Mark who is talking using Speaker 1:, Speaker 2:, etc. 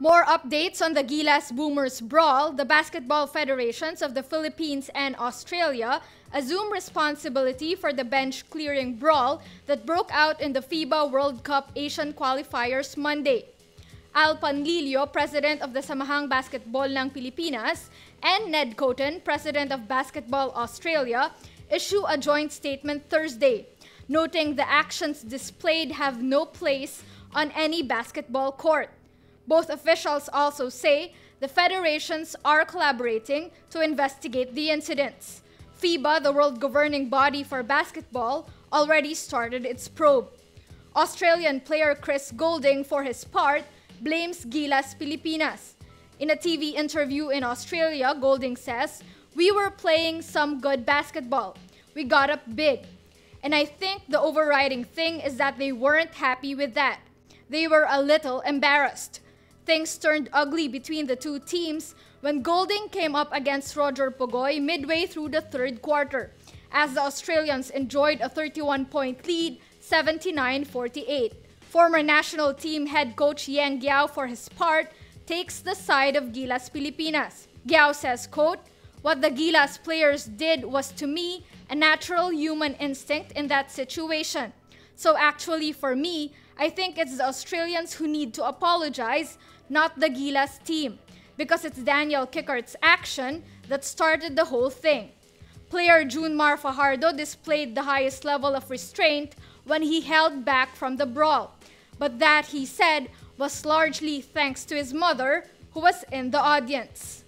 Speaker 1: More updates on the Gilas Boomers brawl. The basketball federations of the Philippines and Australia assume responsibility for the bench-clearing brawl that broke out in the FIBA World Cup Asian qualifiers Monday. Al Panlilio, president of the Samahang Basketball ng Pilipinas, and Ned Coton, president of Basketball Australia, issue a joint statement Thursday, noting the actions displayed have no place on any basketball court. Both officials also say the federations are collaborating to investigate the incidents. FIBA, the world governing body for basketball, already started its probe. Australian player Aussie Goulding, for his part, blames Gilas Pilipinas. In a TV interview in Australia, Goulding says, "We were playing some good basketball. We got up big. And I think the overriding thing is that they weren't happy with that. They were a little embarrassed." Things turned ugly between the two teams when Goulding came up against Roger Pugoy midway through the third quarter, as the Australians enjoyed a 31-point lead, 79-48. Former national team head coach Yang Giao, for his part, takes the side of Gilas Pilipinas. Giao says, quote, "What the Gilas players did was, to me, a natural human instinct in that situation. So actually, for me, I think it's the Australians who need to apologize, not the Gilas team, because it's Daniel Kickart's action that started the whole thing." Player Junmar Fajardo displayed the highest level of restraint when he held back from the brawl, but that, he said, was largely thanks to his mother, who was in the audience.